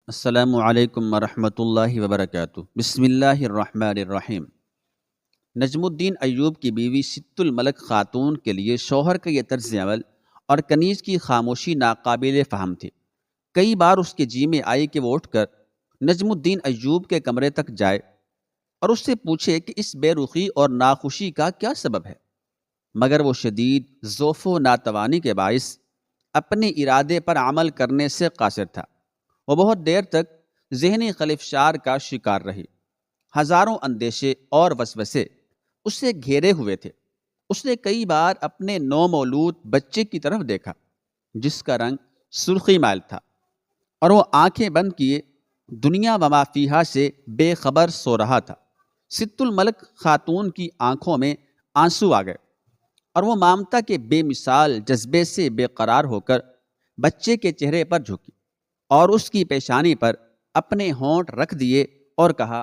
السلام علیکم ورحمۃ اللہ وبرکاتہ۔ بسم اللہ الرحمن الرحیم۔ نجم الدین ایوب کی بیوی ست الملک خاتون کے لیے شوہر کا یہ طرز عمل اور کنیز کی خاموشی ناقابل فہم تھی۔ کئی بار اس کے جی میں آئی کہ وہ اٹھ کر نجم الدین ایوب کے کمرے تک جائے اور اس سے پوچھے کہ اس بے رخی اور ناخوشی کا کیا سبب ہے، مگر وہ شدید ضعف و ناتوانی کے باعث اپنے ارادے پر عمل کرنے سے قاصر تھا۔ وہ بہت دیر تک ذہنی خلفشار کا شکار رہی۔ ہزاروں اندیشے اور وسوسے اس سے گھیرے ہوئے تھے۔ اس نے کئی بار اپنے نومولود بچے کی طرف دیکھا جس کا رنگ سرخی مائل تھا، اور وہ آنکھیں بند کیے دنیا و ما فیہا سے بے خبر سو رہا تھا۔ ست الملک خاتون کی آنکھوں میں آنسو آ گئے اور وہ مامتا کے بے مثال جذبے سے بے قرار ہو کر بچے کے چہرے پر جھکی اور اس کی پیشانی پر اپنے ہونٹ رکھ دیے اور کہا،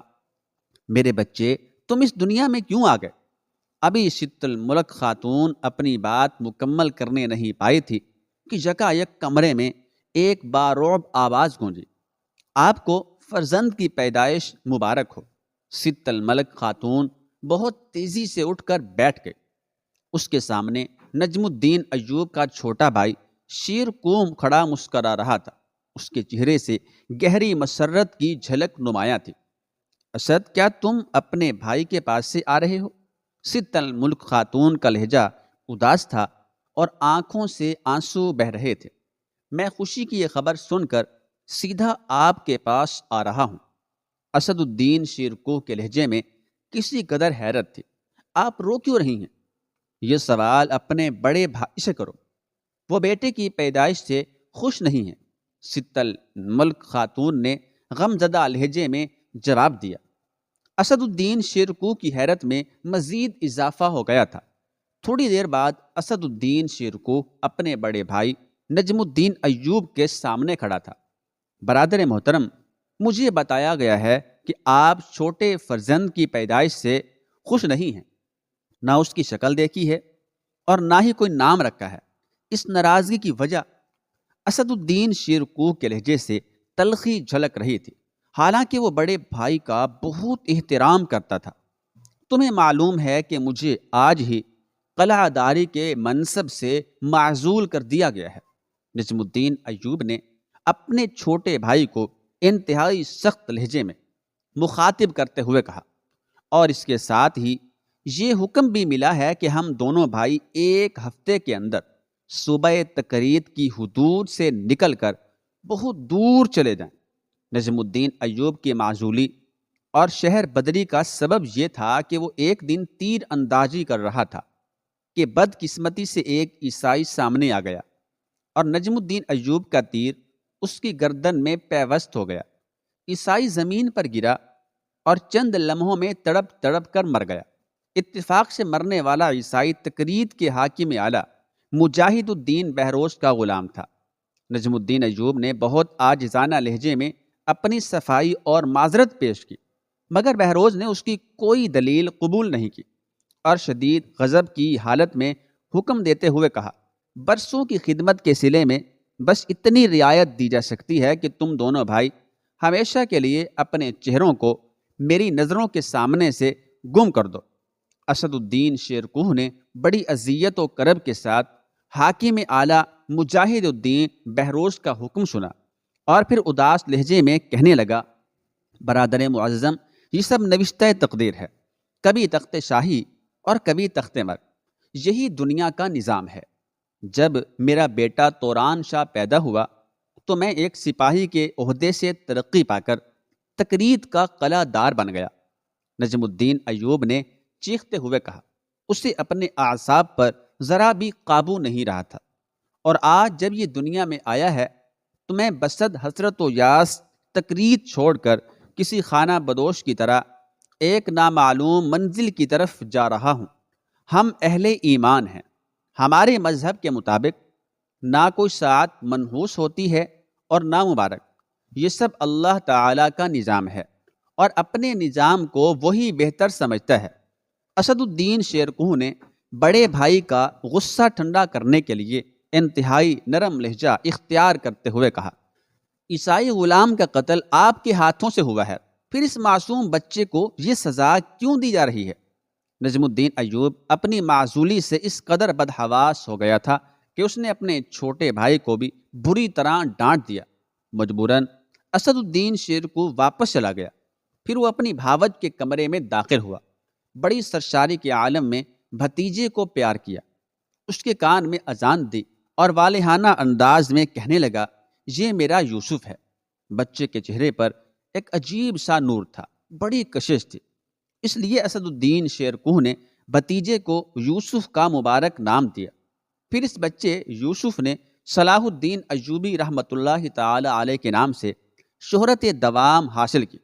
میرے بچے، تم اس دنیا میں کیوں آ گئے؟ ابھی ست الملک خاتون اپنی بات مکمل کرنے نہیں پائی تھی کہ یکا یک کمرے میں ایک بارعب آواز گونجی، آپ کو فرزند کی پیدائش مبارک ہو۔ ست الملک خاتون بہت تیزی سے اٹھ کر بیٹھ گئی۔ اس کے سامنے نجم الدین ایوب کا چھوٹا بھائی شیر کوم کھڑا مسکرا رہا تھا۔ اس کے چہرے سے گہری مسرت کی جھلک نمایاں تھی۔ اسد، کیا تم اپنے بھائی کے پاس سے آ رہے ہو؟ ست الملک خاتون کا لہجہ اداس تھا اور آنکھوں سے آنسو بہہ رہے تھے۔ میں خوشی کی یہ خبر سن کر سیدھا آپ کے پاس آ رہا ہوں۔ اسد الدین شیرکوہ کے لہجے میں کسی قدر حیرت تھی۔ آپ رو کیوں رہی ہیں؟ یہ سوال اپنے بڑے بھائی سے کرو، وہ بیٹے کی پیدائش سے خوش نہیں ہیں۔ ست الملک خاتون نے غم زدہ لہجے میں جواب دیا۔ اسد الدین شیرکوہ کی حیرت میں مزید اضافہ ہو گیا تھا۔ تھوڑی دیر بعد اسد الدین شیرکوہ اپنے بڑے بھائی نجم الدین ایوب کے سامنے کھڑا تھا۔ برادر محترم، مجھے بتایا گیا ہے کہ آپ چھوٹے فرزند کی پیدائش سے خوش نہیں ہیں۔ نہ اس کی شکل دیکھی ہے اور نہ ہی کوئی نام رکھا ہے۔ اس ناراضگی کی وجہ؟ اسد الدین شیرکوہ کے لہجے سے تلخی جھلک رہی تھی، حالانکہ وہ بڑے بھائی کا بہت احترام کرتا تھا۔ تمہیں معلوم ہے کہ مجھے آج ہی قلعہ داری کے منصب سے معزول کر دیا گیا ہے۔ نجم الدین ایوب نے اپنے چھوٹے بھائی کو انتہائی سخت لہجے میں مخاطب کرتے ہوئے کہا، اور اس کے ساتھ ہی یہ حکم بھی ملا ہے کہ ہم دونوں بھائی ایک ہفتے کے اندر صوبہ تکریت کی حدود سے نکل کر بہت دور چلے جائیں۔ نجم الدین ایوب کی معزولی اور شہر بدری کا سبب یہ تھا کہ وہ ایک دن تیر اندازی کر رہا تھا کہ بدقسمتی سے ایک عیسائی سامنے آ گیا اور نجم الدین ایوب کا تیر اس کی گردن میں پیوست ہو گیا۔ عیسائی زمین پر گرا اور چند لمحوں میں تڑپ تڑپ کر مر گیا۔ اتفاق سے مرنے والا عیسائی تکریت کے حاکم اعلیٰ مجاہد الدین بہروز کا غلام تھا۔ نجم الدین ایوب نے بہت عاجزانہ لہجے میں اپنی صفائی اور معذرت پیش کی، مگر بہروز نے اس کی کوئی دلیل قبول نہیں کی اور شدید غضب کی حالت میں حکم دیتے ہوئے کہا، برسوں کی خدمت کے صلے میں بس اتنی رعایت دی جا سکتی ہے کہ تم دونوں بھائی ہمیشہ کے لیے اپنے چہروں کو میری نظروں کے سامنے سے گم کر دو۔ اسد الدین شیرکوہ نے بڑی اذیت و کرب کے ساتھ حاکم اعلیٰ مجاہد الدین بہروز کا حکم سنا اور پھر اداس لہجے میں کہنے لگا، برادر معظم، یہ سب نوشتہ تقدیر ہے، کبھی تخت شاہی اور کبھی تخت مرگ، یہی دنیا کا نظام ہے۔ جب میرا بیٹا توران شاہ پیدا ہوا تو میں ایک سپاہی کے عہدے سے ترقی پا کر تکریت کا قلعہ دار بن گیا۔ نجم الدین ایوب نے چیختے ہوئے کہا، اسے اپنے اعصاب پر ذرا بھی قابو نہیں رہا تھا، اور آج جب یہ دنیا میں آیا ہے تو میں بصد حسرت و یاس تکریت چھوڑ کر کسی خانہ بدوش کی طرح ایک نامعلوم منزل کی طرف جا رہا ہوں۔ ہم اہل ایمان ہیں، ہمارے مذہب کے مطابق نہ کوئی ساعت منحوس ہوتی ہے اور نہ مبارک۔ یہ سب اللہ تعالیٰ کا نظام ہے اور اپنے نظام کو وہی بہتر سمجھتا ہے۔ اسد الدین شیرکوہ نے بڑے بھائی کا غصہ ٹھنڈا کرنے کے لیے انتہائی نرم لہجہ اختیار کرتے ہوئے کہا، عیسائی غلام کا قتل آپ کے ہاتھوں سے ہوا ہے، پھر اس معصوم بچے کو یہ سزا کیوں دی جا رہی ہے؟ نجم الدین ایوب اپنی معزولی سے اس قدر بدحواس ہو گیا تھا کہ اس نے اپنے چھوٹے بھائی کو بھی بری طرح ڈانٹ دیا۔ مجبوراً اسد الدین شیر کو واپس چلا گیا۔ پھر وہ اپنی بھاوج کے کمرے میں داخل ہوا، بڑی سرشاری کے عالم میں بھتیجے کو پیار کیا، اس کے کان میں اذان دی اور والہانہ انداز میں کہنے لگا، یہ میرا یوسف ہے۔ بچے کے چہرے پر ایک عجیب سا نور تھا، بڑی کشش تھی، اس لیے اسد الدین شیر کوہ نے بھتیجے کو یوسف کا مبارک نام دیا۔ پھر اس بچے یوسف نے صلاح الدین ایوبی رحمۃ اللہ تعالی علیہ کے نام سے شہرت دوام حاصل کی۔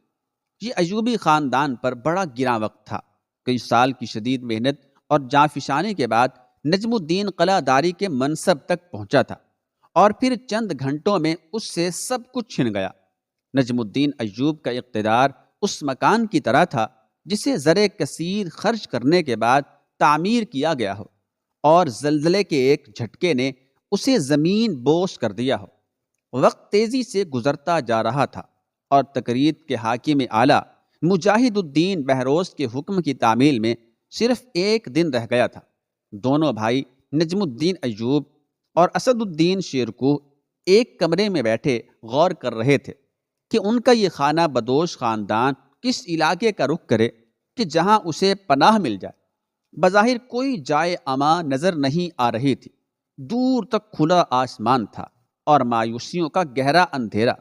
یہ ایوبی خاندان پر بڑا گراں وقت تھا۔ کئی سال کی شدید محنت اور جانفشانی کے بعد نجم الدین قلعہ داری کے منصب تک پہنچا تھا، اور پھر چند گھنٹوں میں اس سے سب کچھ چھن گیا۔ نجم الدین ایوب کا اقتدار اس مکان کی طرح تھا جسے زر کثیر خرچ کرنے کے بعد تعمیر کیا گیا ہو، اور زلزلے کے ایک جھٹکے نے اسے زمین بوس کر دیا ہو۔ وقت تیزی سے گزرتا جا رہا تھا، اور تقرید کے حاکم اعلیٰ مجاہد الدین بہروز کے حکم کی تعمیل میں صرف ایک دن رہ گیا تھا۔ دونوں بھائی نجم الدین ایوب اور اسد الدین شیر کوہ ایک کمرے میں بیٹھے غور کر رہے تھے کہ ان کا یہ خانہ بدوش خاندان کس علاقے کا رخ کرے کہ جہاں اسے پناہ مل جائے۔ بظاہر کوئی جائے امان نظر نہیں آ رہی تھی، دور تک کھلا آسمان تھا اور مایوسیوں کا گہرا اندھیرا۔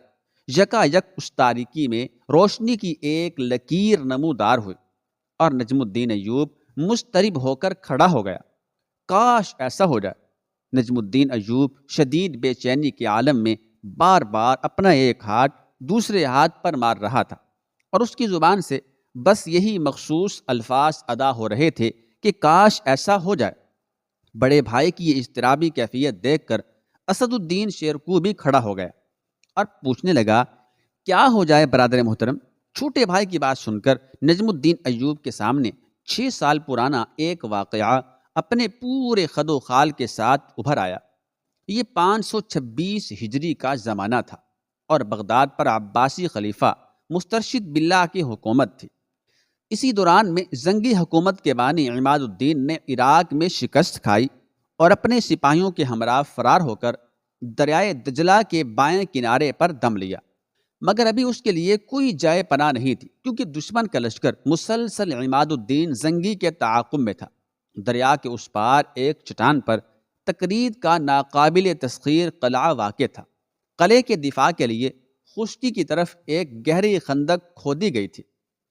یکا یک اس تاریکی میں روشنی کی ایک لکیر نمودار ہوئی، اور نجم الدین ایوب مضطرب ہو کر کھڑا ہو گیا۔ کاش ایسا ہو جائے۔ نجم الدین ایوب شدید بے چینی کے عالم میں بار بار اپنا ایک ہاتھ دوسرے ہاتھ پر مار رہا تھا، اور اس کی زبان سے بس یہی مخصوص الفاظ ادا ہو رہے تھے کہ کاش ایسا ہو جائے۔ بڑے بھائی کی یہ اضطرابی کیفیت دیکھ کر اسد الدین شیر کوہ بھی کھڑا ہو گیا اور پوچھنے لگا، کیا ہو جائے برادر محترم؟ چھوٹے بھائی کی بات سن کر نجم الدین ایوب کے سامنے 6 سال پرانا ایک واقعہ اپنے پورے خد و خال کے ساتھ ابھر آیا۔ یہ 526 ہجری کا زمانہ تھا، اور بغداد پر عباسی خلیفہ مسترشد باللہ کی حکومت تھی۔ اسی دوران میں زنگی حکومت کے بانی عماد الدین نے عراق میں شکست کھائی اور اپنے سپاہیوں کے ہمراہ فرار ہو کر دریائے دجلہ کے بائیں کنارے پر دم لیا، مگر ابھی اس کے لیے کوئی جائے پناہ نہیں تھی، کیونکہ دشمن کا لشکر مسلسل عماد الدین زنگی کے تعاقب میں تھا۔ دریا کے اس پار ایک چٹان پر تقرید کا ناقابل تسخیر قلعہ واقع تھا۔ قلعے کے دفاع کے لیے خشکی کی طرف ایک گہری خندق کھودی گئی تھی،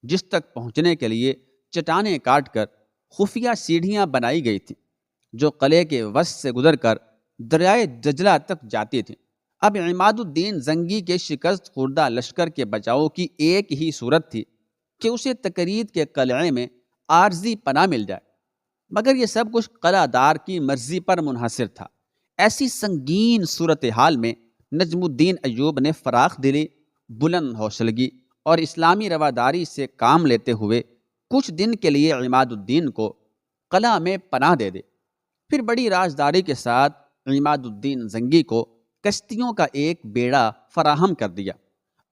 جس تک پہنچنے کے لیے چٹانیں کاٹ کر خفیہ سیڑھیاں بنائی گئی تھیں، جو قلعے کے وسط سے گزر کر دریائے دجلہ تک جاتی تھیں۔ اب عماد الدین زنگی کے شکست خوردہ لشکر کے بچاؤ کی ایک ہی صورت تھی کہ اسے تقرید کے قلعے میں عارضی پناہ مل جائے، مگر یہ سب کچھ قلعہ دار کی مرضی پر منحصر تھا۔ ایسی سنگین صورتحال میں نجم الدین ایوب نے فراخ دلی، بلند حوصلگی اور اسلامی رواداری سے کام لیتے ہوئے کچھ دن کے لیے عماد الدین کو قلعہ میں پناہ دے دے۔ پھر بڑی رازداری کے ساتھ عماد الدین زنگی کو کشتیوں کا ایک بیڑا فراہم کر دیا۔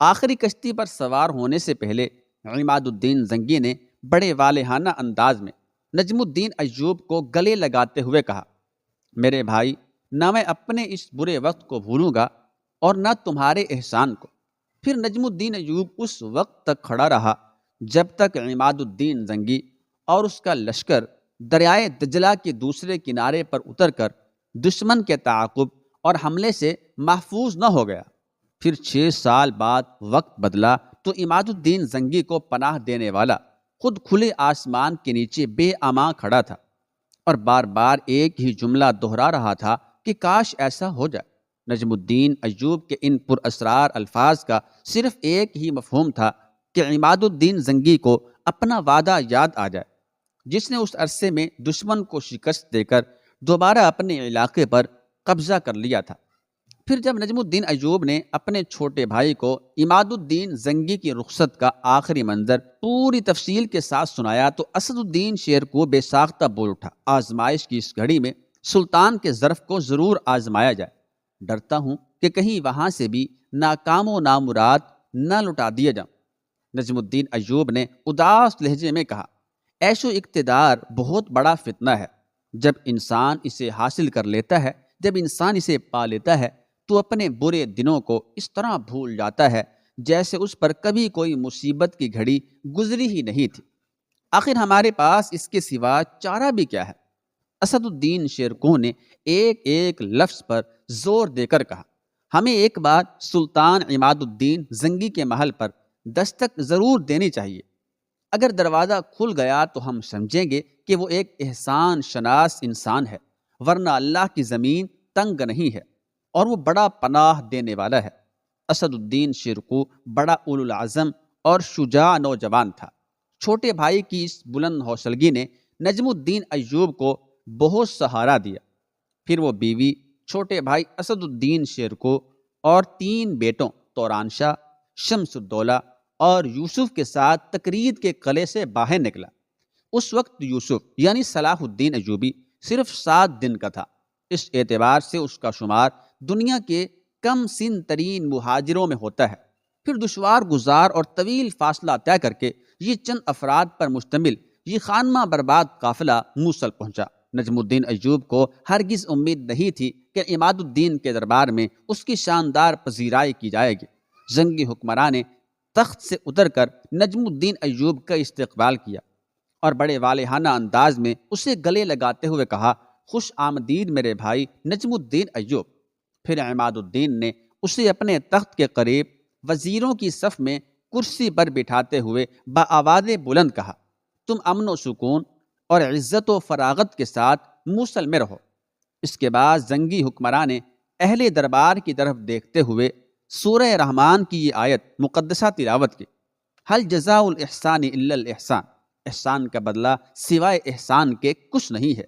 آخری کشتی پر سوار ہونے سے پہلے عماد الدین زنگی نے بڑے والہانہ انداز میں نجم الدین ایوب کو گلے لگاتے ہوئے کہا، میرے بھائی، نہ میں اپنے اس برے وقت کو بھولوں گا اور نہ تمہارے احسان کو۔ پھر نجم الدین ایوب اس وقت تک کھڑا رہا جب تک عماد الدین زنگی اور اس کا لشکر دریائے دجلہ کے دوسرے کنارے پر اتر کر دشمن کے تعاقب اور حملے سے محفوظ نہ ہو گیا۔ پھر 6 سال بعد وقت بدلا تو عماد الدین زنگی کو پناہ دینے والا خود کھلے آسمان کے نیچے بے امان کھڑا تھا، اور بار بار ایک ہی جملہ دہرا رہا تھا کہ کاش ایسا ہو جائے۔ نجم الدین ایوب کے ان پر اسرار الفاظ کا صرف ایک ہی مفہوم تھا کہ عماد الدین زنگی کو اپنا وعدہ یاد آ جائے، جس نے اس عرصے میں دشمن کو شکست دے کر دوبارہ اپنے علاقے پر قبضہ کر لیا تھا۔ پھر جب نجم الدین ایوب نے اپنے چھوٹے بھائی کو عماد الدین زنگی کی رخصت کا آخری منظر پوری تفصیل کے ساتھ سنایا تو اسد الدین شیر کو بے ساختہ بول اٹھا، آزمائش کی اس گھڑی میں سلطان کے ظرف کو ضرور آزمایا جائے۔ ڈرتا ہوں کہ کہیں وہاں سے بھی ناکام و نامراد نہ لٹا دیا جاؤں۔ نجم الدین ایوب نے اداس لہجے میں کہا، عیش و اقتدار بہت بڑا فتنہ ہے۔ جب انسان اسے حاصل کر لیتا ہے، جب انسان اسے پا لیتا ہے تو اپنے برے دنوں کو اس طرح بھول جاتا ہے جیسے اس پر کبھی کوئی مصیبت کی گھڑی گزری ہی نہیں تھی۔ آخر ہمارے پاس اس کے سوا چارہ بھی کیا ہے؟ اسد الدین شیرکوہ نے ایک ایک لفظ پر زور دے کر کہا، ہمیں ایک بار سلطان عماد الدین زنگی کے محل پر دستک ضرور دینی چاہیے۔ اگر دروازہ کھل گیا تو ہم سمجھیں گے کہ وہ ایک احسان شناس انسان ہے، ورنہ اللہ کی زمین تنگ نہیں ہے اور وہ بڑا پناہ دینے والا ہے۔ اسد الدین شیرکوہ بڑا اولو العزم اور شجاع نوجوان تھا۔ چھوٹے بھائی کی اس بلند حوصلگی نے نجم الدین ایوب کو بہت سہارا دیا۔ پھر وہ بیوی، چھوٹے بھائی اسد الدین شیرکوہ اور 3 بیٹوں توران شاہ، شمس الدولہ اور یوسف کے ساتھ تکرید کے قلعے سے باہر نکلا۔ اس وقت یوسف یعنی صلاح الدین ایوبی صرف 7 دن کا تھا۔ اس اعتبار سے اس کا شمار دنیا کے کم سن ترین مہاجروں میں ہوتا ہے۔ پھر دشوار گزار اور طویل فاصلہ طے کر کے یہ چند افراد پر مشتمل یہ خانمہ برباد قافلہ موصل پہنچا۔ نجم الدین ایوب کو ہرگز امید نہیں تھی کہ عماد الدین کے دربار میں اس کی شاندار پذیرائی کی جائے گی۔ زنگی حکمراں نے تخت سے اتر کر نجم الدین ایوب کا استقبال کیا اور بڑے والہانہ انداز میں اسے گلے لگاتے ہوئے کہا، خوش آمدید میرے بھائی نجم الدین ایوب۔ پھر عماد الدین نے اسے اپنے تخت کے قریب وزیروں کی صف میں کرسی پر بٹھاتے ہوئے بآواز بلند کہا، تم امن و سکون اور عزت و فراغت کے ساتھ موصل میں رہو۔ اس کے بعد زنگی حکمراں نے اہل دربار کی طرف دیکھتے ہوئے سورہ رحمان کی یہ آیت مقدسہ تلاوت کی، حل جزاء الاحسان الا الاحسان، احسان کا بدلہ سوائے احسان کے کچھ نہیں ہے۔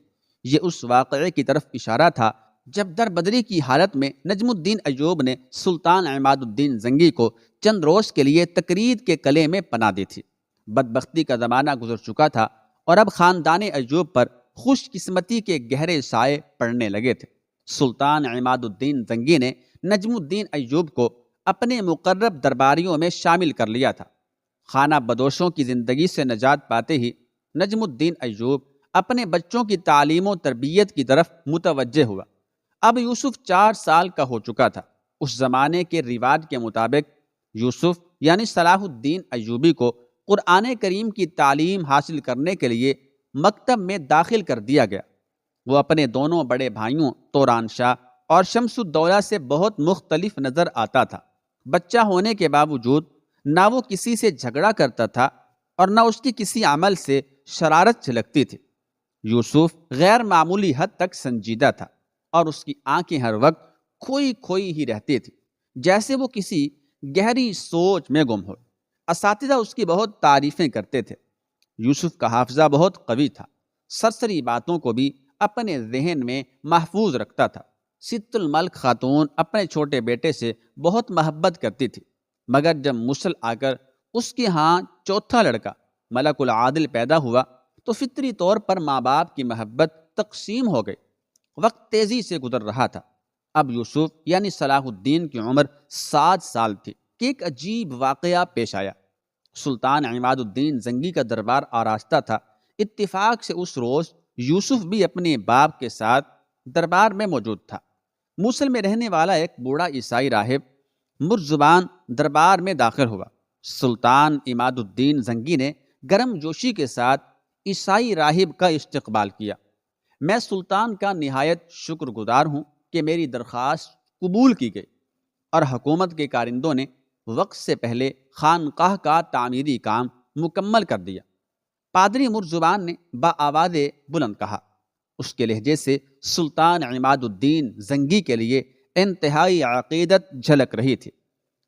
یہ اس واقعے کی طرف اشارہ تھا جب در بدری کی حالت میں نجم الدین ایوب نے سلطان عماد الدین زنگی کو چند روز کے لیے تکرید کے قلعے میں پناہ دی تھی۔ بدبختی کا زمانہ گزر چکا تھا اور اب خاندان ایوب پر خوش قسمتی کے گہرے سائے پڑنے لگے تھے۔ سلطان عماد الدین زنگی نے نجم الدین ایوب کو اپنے مقرب درباریوں میں شامل کر لیا تھا۔ خانہ بدوشوں کی زندگی سے نجات پاتے ہی نجم الدین ایوب اپنے بچوں کی تعلیم و تربیت کی طرف متوجہ ہوا۔ اب یوسف 4 سال کا ہو چکا تھا۔ اس زمانے کے رواج کے مطابق یوسف یعنی صلاح الدین ایوبی کو قرآن کریم کی تعلیم حاصل کرنے کے لیے مکتب میں داخل کر دیا گیا۔ وہ اپنے دونوں بڑے بھائیوں توران شاہ اور شمس الدولہ سے بہت مختلف نظر آتا تھا۔ بچہ ہونے کے باوجود نہ وہ کسی سے جھگڑا کرتا تھا اور نہ اس کی کسی عمل سے شرارت چھلکتی تھی۔ یوسف غیر معمولی حد تک سنجیدہ تھا اور اس کی آنکھیں ہر وقت کھوئی کھوئی ہی رہتی تھی، جیسے وہ کسی گہری سوچ میں گم ہو۔ اساتذہ اس کی بہت تعریفیں کرتے تھے۔ یوسف کا حافظہ بہت قوی تھا، سرسری باتوں کو بھی اپنے ذہن میں محفوظ رکھتا تھا۔ ست الملک خاتون اپنے چھوٹے بیٹے سے بہت محبت کرتی تھی، مگر جب مسل آ کر اس کے ہاں چوتھا لڑکا ملک العادل پیدا ہوا تو فطری طور پر ماں باپ کی محبت تقسیم ہو گئی۔ وقت تیزی سے گزر رہا تھا۔ اب یوسف یعنی صلاح الدین کی عمر 7 سال تھی کہ ایک عجیب واقعہ پیش آیا۔ سلطان عماد الدین زنگی کا دربار آراستہ تھا۔ اتفاق سے اس روز یوسف بھی اپنے باپ کے ساتھ دربار میں موجود تھا۔ موصل میں رہنے والا ایک بوڑھا عیسائی راہب مرزبان دربار میں داخل ہوا۔ سلطان عماد الدین زنگی نے گرم جوشی کے ساتھ عیسائی راہب کا استقبال کیا۔ میں سلطان کا نہایت شکر گزار ہوں کہ میری درخواست قبول کی گئی اور حکومت کے کارندوں نے وقت سے پہلے خانقاہ کا تعمیری کام مکمل کر دیا۔ پادری مرزبان نے بآواز بلند کہا۔ اس کے لہجے سے سلطان عماد الدین زنگی کے لیے انتہائی عقیدت جھلک رہی تھی۔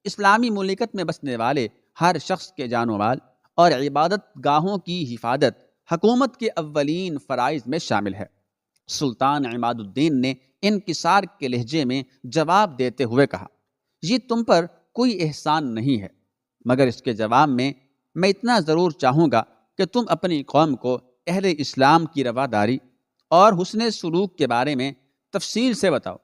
اسلامی مملکت میں بسنے والے ہر شخص کے جان و مال اور عبادت گاہوں کی حفاظت حکومت کے اولین فرائض میں شامل ہے۔ سلطان عماد الدین نے انکسار کے لہجے میں جواب دیتے ہوئے کہا، یہ تم پر کوئی احسان نہیں ہے، مگر اس کے جواب میں اتنا ضرور چاہوں گا کہ تم اپنی قوم کو اہل اسلام کی رواداری اور حسن سلوک کے بارے میں تفصیل سے بتاؤ۔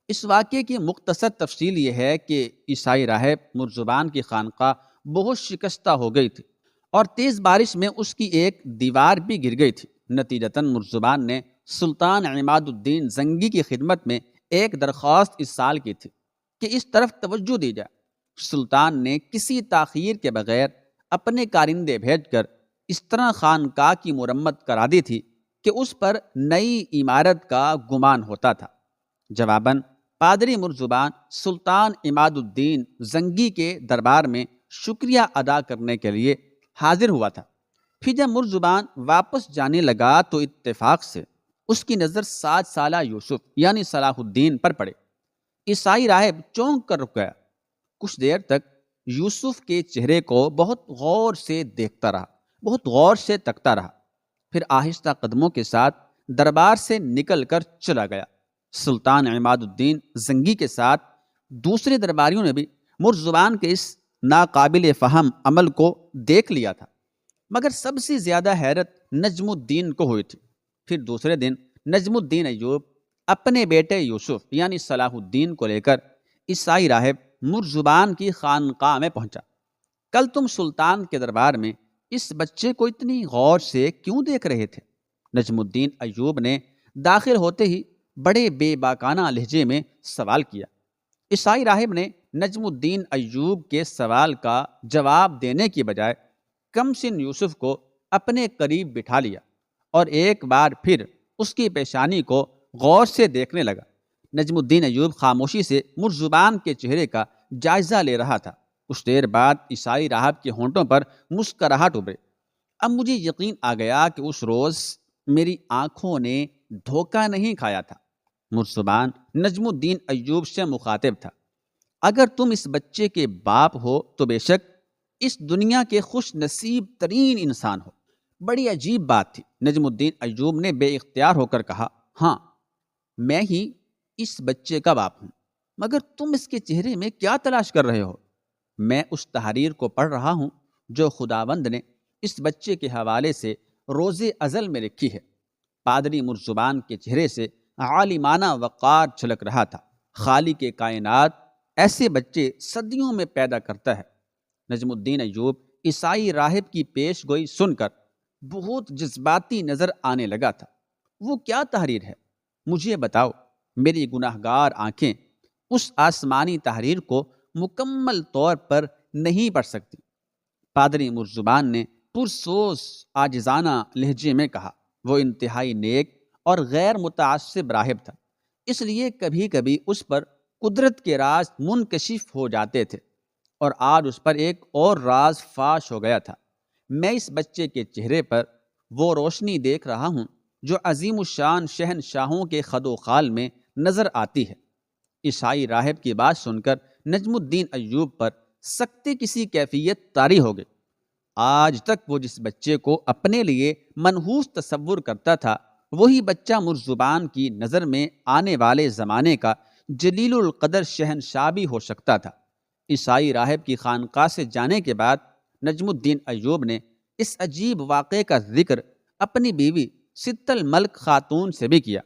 اس واقعے کی مختصر تفصیل یہ ہے کہ عیسائی راہب مرزبان کی خانقاہ بہت شکستہ ہو گئی تھی اور تیز بارش میں اس کی ایک دیوار بھی گر گئی تھی۔ نتیجتاً مرزبان نے سلطان عماد الدین زنگی کی خدمت میں ایک درخواست اس سال کی تھی کہ اس طرف توجہ دی جائے۔ سلطان نے کسی تاخیر کے بغیر اپنے کارندے بھیج کر اس طرح خانقاہ کی مرمت کرا دی تھی کہ اس پر نئی عمارت کا گمان ہوتا تھا۔ جواباً پادری مرزبان سلطان عماد الدین زنگی کے دربار میں شکریہ ادا کرنے کے لیے حاضر ہوا تھا۔ پھر جب مرزبان واپس جانے لگا تو اتفاق سے اس کی نظر 7 سالہ یوسف یعنی صلاح الدین پر پڑے۔ عیسائی راہب چونک کر رک گیا۔ کچھ دیر تک یوسف کے چہرے کو بہت غور سے دیکھتا رہا، بہت غور سے تکتا رہا، پھر آہستہ قدموں کے ساتھ دربار سے نکل کر چلا گیا۔ سلطان عماد الدین زنگی کے ساتھ دوسرے درباریوں نے بھی مرزبان کے اس ناقابل فہم عمل کو دیکھ لیا تھا، مگر سب سے زیادہ حیرت نجم الدین کو ہوئی تھی۔ پھر دوسرے دن نجم الدین ایوب اپنے بیٹے یوسف یعنی صلاح الدین کو لے کر عیسائی راہب مرزبان کی خانقاہ میں پہنچا۔ کل تم سلطان کے دربار میں اس بچے کو اتنی غور سے کیوں دیکھ رہے تھے؟ نجم الدین ایوب نے داخل ہوتے ہی بڑے بے باکانہ لہجے میں سوال کیا۔ عیسائی راہب نے نجم الدین ایوب کے سوال کا جواب دینے کی بجائے کم سن یوسف کو اپنے قریب بٹھا لیا اور ایک بار پھر اس کی پیشانی کو غور سے دیکھنے لگا۔ نجم الدین ایوب خاموشی سے مرزبان کے چہرے کا جائزہ لے رہا تھا۔ کچھ دیر بعد عیسائی راہب کے ہونٹوں پر مسکراہٹ ابھری۔ اب مجھے یقین آ گیا کہ اس روز میری آنکھوں نے دھوکہ نہیں کھایا تھا۔ مرزبان نجم الدین ایوب سے مخاطب تھا۔ اگر تم اس بچے کے باپ ہو تو بے شک اس دنیا کے خوش نصیب ترین انسان ہو۔ بڑی عجیب بات تھی۔ نجم الدین ایوب نے بے اختیار ہو کر کہا، ہاں میں ہی اس بچے کا باپ ہوں، مگر تم اس کے چہرے میں کیا تلاش کر رہے ہو؟ میں اس تحریر کو پڑھ رہا ہوں جو خداوند نے اس بچے کے حوالے سے روز ازل میں لکھی ہے۔ پادری مرزبان کے چہرے سے عالمانہ وقار چھلک رہا تھا۔ خالق کائنات ایسے بچے صدیوں میں پیدا کرتا ہے۔ نجم الدین ایوب عیسائی راہب کی پیش گوئی سن کر بہت جذباتی نظر آنے لگا تھا۔ وہ کیا تحریر ہے؟ مجھے بتاؤ۔ میری گناہ گار آنکھیں اس آسمانی تحریر کو مکمل طور پر نہیں پڑھ سکتی۔ پادری مرزبان نے پرسوز عاجزانہ لہجے میں کہا۔ وہ انتہائی نیک اور غیر متعصب راہب تھا، اس لیے کبھی کبھی اس پر قدرت کے راز منکشف ہو جاتے تھے، اور آج اس پر ایک اور راز فاش ہو گیا تھا۔ میں اس بچے کے چہرے پر وہ روشنی دیکھ رہا ہوں جو عظیم الشان شہنشاہوں کے خد و خال میں نظر آتی ہے۔ عیسائی راہب کی بات سن کر نجم الدین ایوب پر سخت کسی کیفیت طاری ہو گئی۔ آج تک وہ جس بچے کو اپنے لیے منحوس تصور کرتا تھا، وہی بچہ مرزبان کی نظر میں آنے والے زمانے کا جلیل القدر شہنشاہ بھی ہو سکتا تھا۔ عیسائی راہب کی خانقاہ سے جانے کے بعد نجم الدین ایوب نے اس عجیب واقعے کا ذکر اپنی بیوی ست الملک خاتون سے بھی کیا۔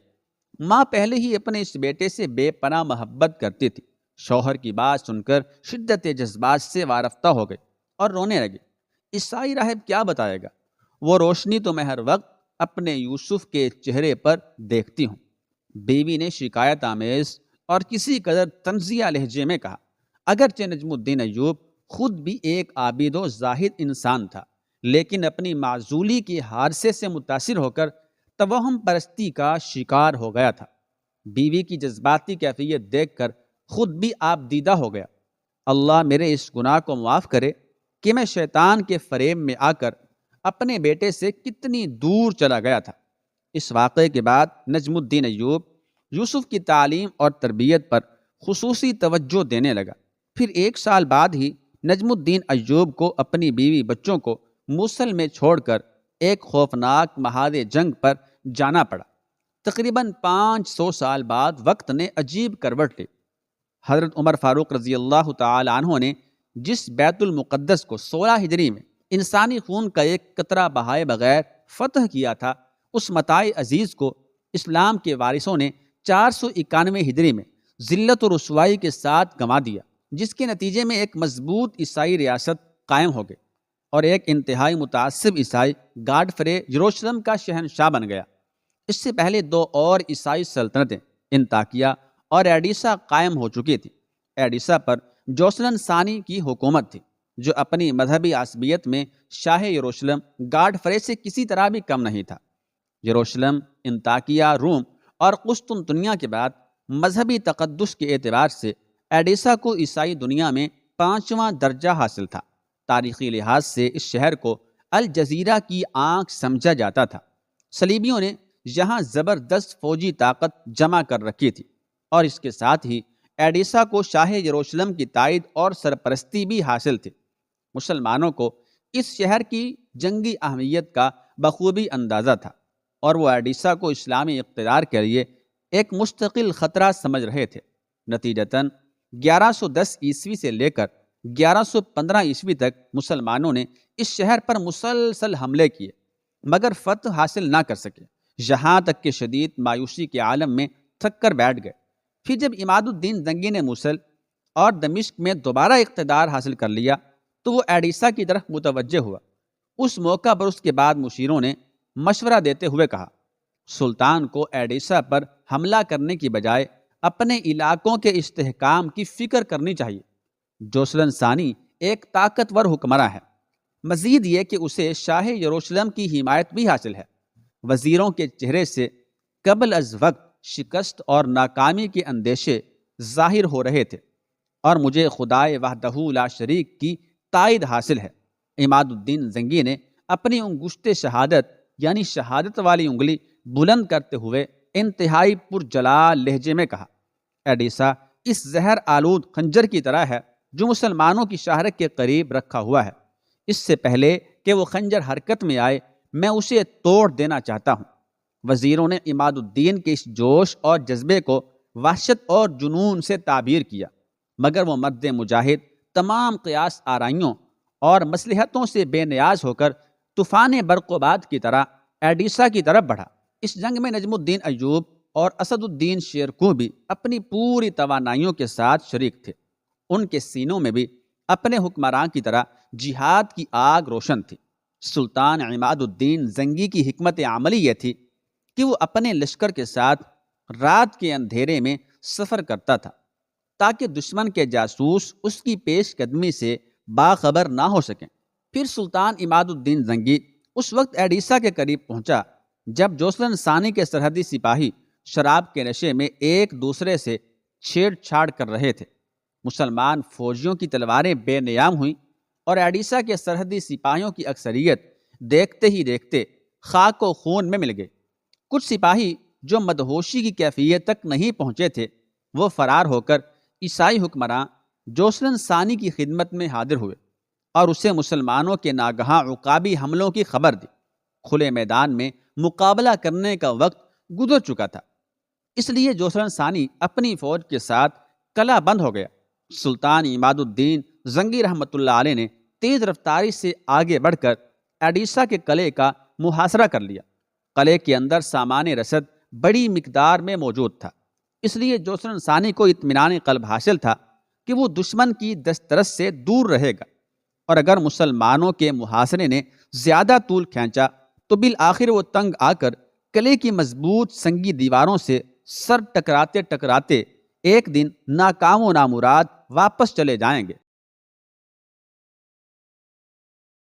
ماں پہلے ہی اپنے اس بیٹے سے بے پناہ محبت کرتی تھی۔ شوہر کی بات سن کر شدت جذبات سے وارفتہ ہو گئی اور رونے لگی۔ عیسائی راہب کیا بتائے گا؟ وہ روشنی تو میں ہر وقت اپنے یوسف کے چہرے پر دیکھتی ہوں۔ بیوی نے شکایت آمیز اور کسی قدر طنزیہ لہجے میں کہا۔ اگرچہ نجم الدین ایوب خود بھی ایک عابد و زاہد انسان تھا، لیکن اپنی معزولی کے حادثے سے متاثر ہو کر توہم پرستی کا شکار ہو گیا تھا۔ بیوی کی جذباتی کیفیت دیکھ کر خود بھی آپ دیدہ ہو گیا۔ اللہ میرے اس گناہ کو معاف کرے کہ میں شیطان کے فریب میں آ کر اپنے بیٹے سے کتنی دور چلا گیا تھا۔ اس واقعے کے بعد نجم الدین ایوب یوسف کی تعلیم اور تربیت پر خصوصی توجہ دینے لگا۔ پھر 1 سال بعد ہی نجم الدین ایوب کو اپنی بیوی بچوں کو موصل میں چھوڑ کر ایک خوفناک محاذ جنگ پر جانا پڑا۔ تقریباً 500 سال بعد وقت نے عجیب کروٹ لی۔ حضرت عمر فاروق رضی اللہ تعالی عنہ نے جس بیت المقدس کو 16 ہجری میں انسانی خون کا ایک قطرہ بہائے بغیر فتح کیا تھا، اس متاع عزیز کو اسلام کے وارثوں نے 491 ہجری میں ذلت و رسوائی کے ساتھ گنوا دیا، جس کے نتیجے میں ایک مضبوط عیسائی ریاست قائم ہو گئی اور ایک انتہائی متعصب عیسائی گاڈفرے یروشلم کا شہنشاہ بن گیا۔ اس سے پہلے دو اور عیسائی سلطنتیں انطاکیہ اور ایڈیسا قائم ہو چکی تھیں۔ ایڈیسا پر جوسلن ثانی کی حکومت تھی، جو اپنی مذہبی عصبیت میں شاہ یروشلم گاڈفرے سے کسی طرح بھی کم نہیں تھا۔ یروشلم، انطاکیہ، روم اور قسطنطنیہ کے بعد مذہبی تقدس کے اعتبار سے ایڈیسا کو عیسائی دنیا میں 5واں درجہ حاصل تھا۔ تاریخی لحاظ سے اس شہر کو الجزیرہ کی آنکھ سمجھا جاتا تھا۔ صلیبیوں نے یہاں زبردست فوجی طاقت جمع کر رکھی تھی اور اس کے ساتھ ہی ایڈیسا کو شاہ یروشلم کی تائید اور سرپرستی بھی حاصل تھی۔ مسلمانوں کو اس شہر کی جنگی اہمیت کا بخوبی اندازہ تھا اور وہ ایڈیسا کو اسلامی اقتدار کے لیے ایک مستقل خطرہ سمجھ رہے تھے۔ نتیجتاً 1110 عیسوی سے لے کر 1115 عیسوی تک مسلمانوں نے اس شہر پر مسلسل حملے کیے مگر فتح حاصل نہ کر سکے، یہاں تک کہ شدید مایوسی کے عالم میں تھک کر بیٹھ گئے۔ پھر جب عماد الدین زنگی نے موصل اور دمشق میں دوبارہ اقتدار حاصل کر لیا تو وہ ایڈیسا کی طرف متوجہ ہوا۔ اس موقع پر اس کے بعد مشیروں نے مشورہ دیتے ہوئے کہا، سلطان کو ایڈیسا پر حملہ کرنے کی بجائے اپنے علاقوں کے استحکام کی فکر کرنی چاہیے۔ جوسلن ثانی ایک طاقتور حکمراں ہے، مزید یہ کہ اسے شاہ یروشلم کی حمایت بھی حاصل ہے۔ وزیروں کے چہرے سے قبل از وقت شکست اور ناکامی کے اندیشے ظاہر ہو رہے تھے اور مجھے خدائے وحدہ لا شریک کی تائید حاصل ہے۔ عماد الدین زنگی نے اپنی انگشت شہادت یعنی شہادت والی انگلی بلند کرتے ہوئے انتہائی پرجلال لہجے میں کہا، ایڈیسا اس زہر آلود خنجر کی طرح ہے جو مسلمانوں کی شہرت کے قریب رکھا ہوا ہے۔ اس سے پہلے کہ وہ خنجر حرکت میں آئے میں اسے توڑ دینا چاہتا ہوں۔ وزیروں نے عماد الدین کے اس جوش اور جذبے کو وحشت اور جنون سے تعبیر کیا، مگر وہ مرد مجاہد تمام قیاس آرائیوں اور مصلحتوں سے بے نیاز ہو کر طوفان برق و باد کی طرح ایڈیسا کی طرف بڑھا۔ اس جنگ میں نجم الدین ایوب اور اسد الدین شیرکو بھی اپنی پوری توانائیوں کے ساتھ شریک تھے۔ ان کے سینوں میں بھی اپنے حکمراں کی طرح جہاد کی آگ روشن تھی۔ سلطان عماد الدین زنگی کی حکمت عملی یہ تھی کہ وہ اپنے لشکر کے ساتھ رات کے اندھیرے میں سفر کرتا تھا تاکہ دشمن کے جاسوس اس کی پیش قدمی سے باخبر نہ ہو سکیں۔ پھر سلطان عماد الدین زنگی اس وقت ایڈیسا کے قریب پہنچا جب جوسلن ثانی کے سرحدی سپاہی شراب کے نشے میں ایک دوسرے سے چھیڑ چھاڑ کر رہے تھے۔ مسلمان فوجیوں کی تلواریں بے نیام ہوئیں اور ایڈیسا کے سرحدی سپاہیوں کی اکثریت دیکھتے ہی دیکھتے خاک و خون میں مل گئے۔ کچھ سپاہی جو مدہوشی کی کیفیت تک نہیں پہنچے تھے وہ فرار ہو کر عیسائی حکمراں جوسلن ثانی کی خدمت میں حاضر ہوئے اور اسے مسلمانوں کے ناگہاں عقابی حملوں کی خبر دی۔ کھلے میدان میں مقابلہ کرنے کا وقت گزر چکا تھا، اس لیے جوسلن ثانی اپنی فوج کے ساتھ قلعہ بند ہو گیا۔ سلطان عماد الدین زنگی رحمۃ اللہ علیہ نے تیز رفتاری سے آگے بڑھ کر ایڈیسا کے قلعے کا محاصرہ کر لیا۔ قلعے کے اندر سامان رسد بڑی مقدار میں موجود تھا، اس لیے جوسلن ثانی کو اطمینان قلب حاصل تھا کہ وہ دشمن کی دسترس سے دور رہے گا، اور اگر مسلمانوں کے محاصرے نے زیادہ طول کھینچا تو بالآخر وہ تنگ آ کر قلعے کی مضبوط سنگی دیواروں سے سر ٹکراتے ٹکراتے ایک دن ناکام و نامراد واپس چلے جائیں گے۔